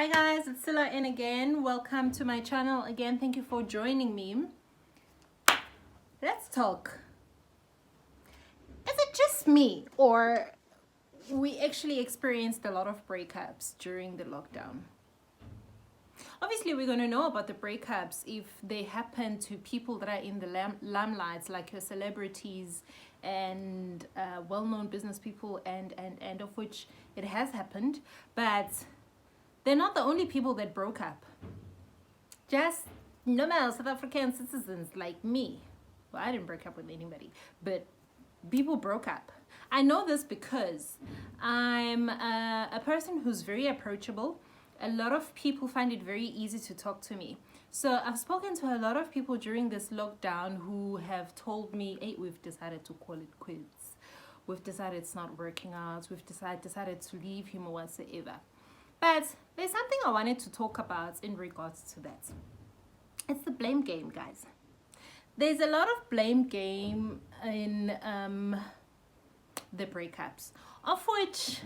Hi guys, it's Silla in again. Welcome to my channel again. Thank you for joining me. Let's talk. Is it just me or we actually experienced a lot of breakups during the lockdown? Obviously, we're going to know about the breakups if they happen to people that are in the limelight, like your celebrities and well-known business people, and of which it has happened. But they're not the only people that broke up. Just normal South African citizens like me. Well, I didn't break up with anybody, but people broke up. I know this because I'm a person who's very approachable. A lot of people find it very easy to talk to me. So I've spoken to a lot of people during this lockdown who have told me, hey, we've decided to call it quits. We've decided it's not working out. We've decided to leave him or whatsoever. But there's something I wanted to talk about in regards to that. It's the blame game, guys. There's a lot of blame game in the breakups, of which,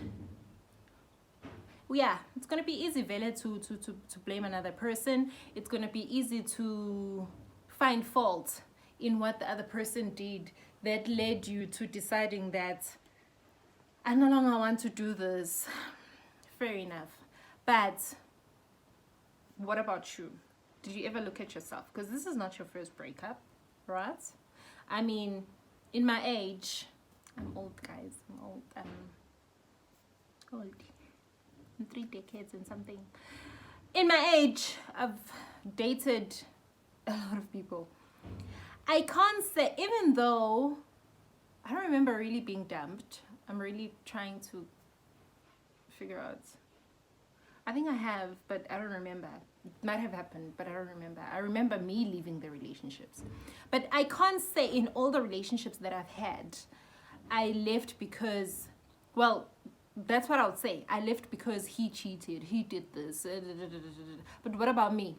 yeah, it's going to be easy, Vele, to blame another person. It's going to be easy to find fault in what the other person did that led you to deciding that I no longer want to do this. Fair enough. But what about you? Did you ever look at yourself? Because this is not your first breakup, right? I mean, in my age, I'm old, guys. I'm old. Old. I'm 3 decades and something. In my age, I've dated a lot of people. I can't say, even though I don't remember really being dumped. I'm really trying to figure out. I think I have, but I don't remember. It might have happened, but I don't remember. I remember me leaving the relationships. But I can't say in all the relationships that I've had, I left because, well, that's what I would say. I left because he cheated, he did this. But what about me?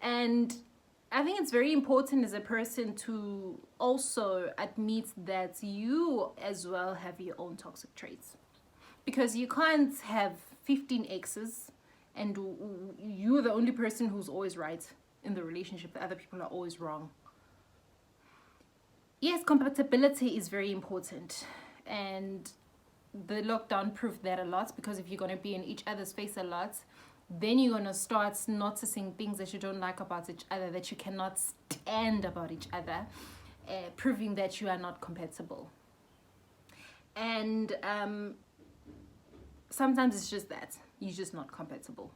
And I think it's very important as a person to also admit that you as well have your own toxic traits. Because you can't have 15 exes and you're the only person who's always right in the relationship. The other people are always wrong. Yes, compatibility is very important. And the lockdown proved that a lot, because if you're going to be in each other's face a lot, then you're going to start noticing things that you don't like about each other, that you cannot stand about each other, proving that you are not compatible. And sometimes it's just that you're just not compatible.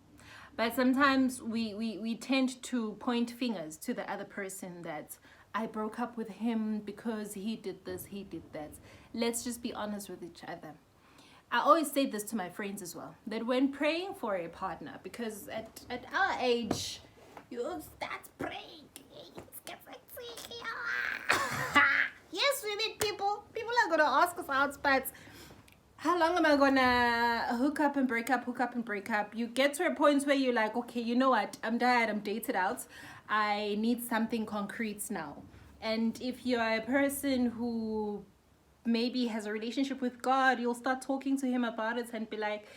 But sometimes we tend to point fingers to the other person, that I broke up with him because he did this, he did that. Let's just be honest with each other. I always say this to my friends as well, that when praying for a partner, because at our age, you start praying. Yes, we need people. People are going to ask us out, but how long am I gonna hook up and break up? You get to a point where you're like, okay, you know what? I'm tired. I'm dated out. I need something concrete now. And if you're a person who maybe has a relationship with God, you'll start talking to him about it and be like,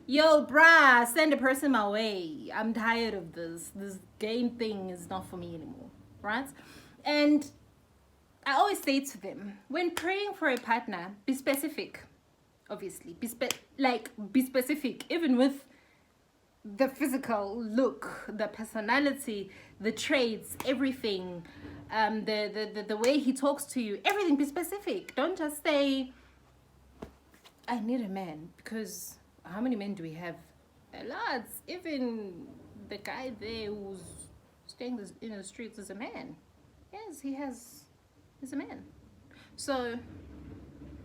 yo, bruh, send a person my way. I'm tired of this. This game thing is not for me anymore, right? And I always say to them, when praying for a partner, be specific. Obviously, be specific, even with the physical look, the personality, the traits, everything, the way he talks to you, everything. Be specific. Don't just say, I need a man, because how many men do we have? A lot. Even the guy there who's staying in the streets is a man. Yes, he's a man. So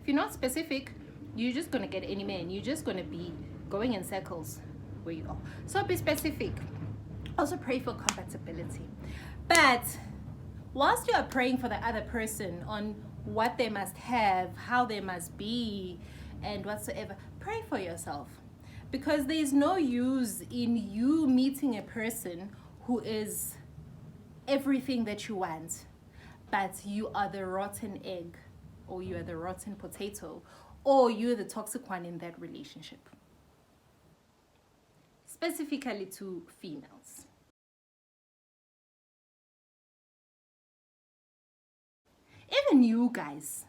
if you're not specific, you're just going to get any man. You're just going to be going in circles where you are. So be specific. Also pray for compatibility. But whilst you are praying for the other person on what they must have, how they must be, and whatsoever, pray for yourself. Because there's no use in you meeting a person who is everything that you want, but you are the rotten egg, or you are the rotten potato, or you're the toxic one in that relationship. specifically to females. Even you guys,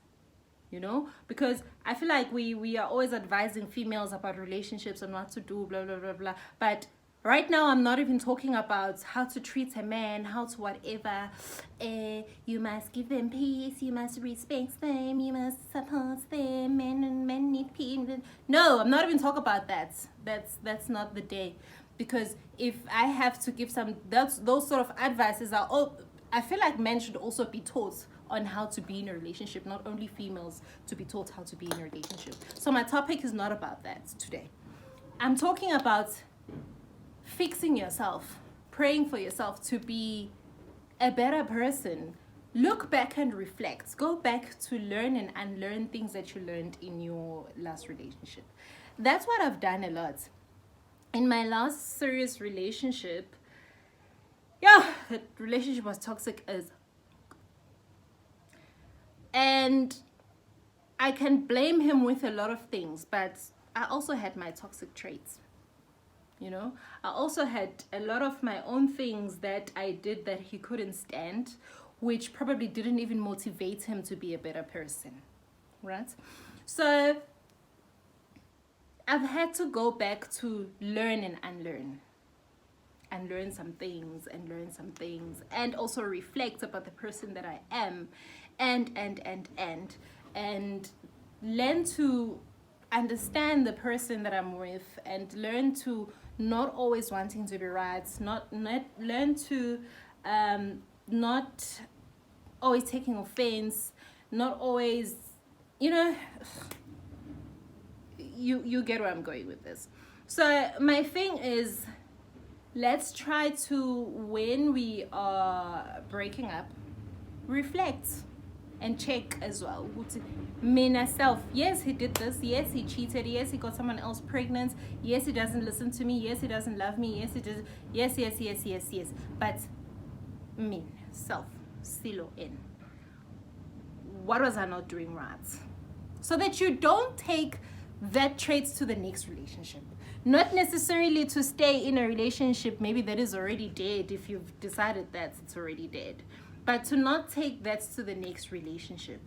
you know, because I feel like we are always advising females about relationships and what to do, blah blah blah blah. But right now I'm not even talking about how to treat a man, how to whatever. You must give them peace, you must respect them, you must support them, men need peace. No, I'm not even talking about that. That's not the day. Because if I have to give those sort of advices are all, I feel like men should also be taught on how to be in a relationship, not only females to be taught how to be in a relationship. So my topic is not about that today. I'm talking about fixing yourself, praying for yourself to be a better person. Look back and reflect. Go back to learn and unlearn things that you learned in your last relationship. That's what I've done a lot. In my last serious relationship, yeah, the relationship was toxic as, and I can blame him with a lot of things, but I also had my toxic traits. You know, I also had a lot of my own things that I did that he couldn't stand, which probably didn't even motivate him to be a better person, right? So I've had to go back to learn and unlearn, and learn some things and learn some things, and also reflect about the person that I am, and learn to understand the person that I'm with, and learn to not always wanting to be right, learn to not always taking offense, not always, you know, you get where I'm going with this. So my thing is, let's try to, when we are breaking up, reflect and check as well. Me self, yes, he did this, yes, he cheated, yes, he got someone else pregnant, yes, he doesn't listen to me, yes, he doesn't love me, yes, he does, yes. But me self, silo in, what was I not doing right? So that you don't take that traits to the next relationship. Not necessarily to stay in a relationship maybe that is already dead, if you've decided that it's already dead, but to not take that to the next relationship,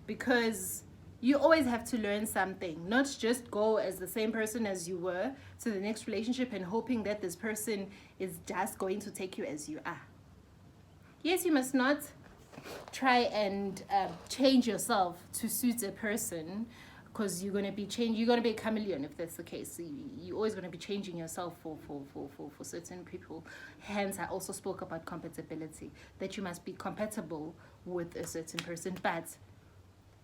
because you always have to learn something, not just go as the same person as you were to the next relationship and hoping that this person is just going to take you as you are. Yes, you must not try and change yourself to suit a person, because you're going to be a chameleon if that's the case. So you're always going to be changing yourself for certain people. Hence, I also spoke about compatibility, that you must be compatible with a certain person. But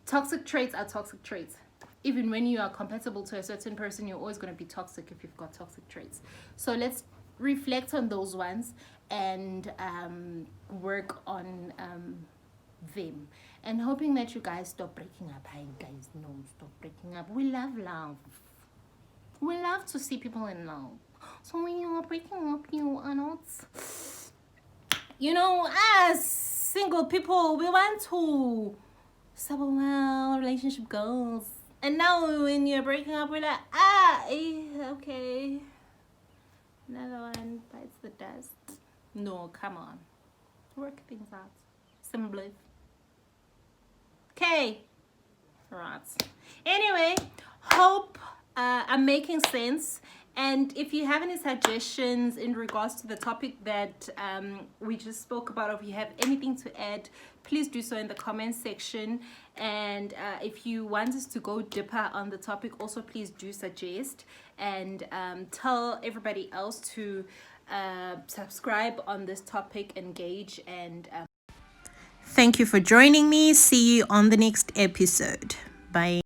toxic traits are toxic traits. Even when you are compatible to a certain person, you're always going to be toxic if you've got toxic traits. So let's reflect on those ones and work on them, and hoping that you guys stop breaking up. Hi guys, no, stop breaking up. We love to see people in love. So when you are breaking up, you are not, you know, as single people, we want to stable well relationship goals, and now when you're breaking up, we're like, okay, another one bites the dust. No, come on, work things out simply. Okay, right. Anyway, hope I'm making sense. And if you have any suggestions in regards to the topic that we just spoke about, or if you have anything to add, please do so in the comment section. And if you want us to go deeper on the topic, also please do suggest, and tell everybody else to subscribe on this topic, engage, and thank you for joining me. See you on the next episode. Bye.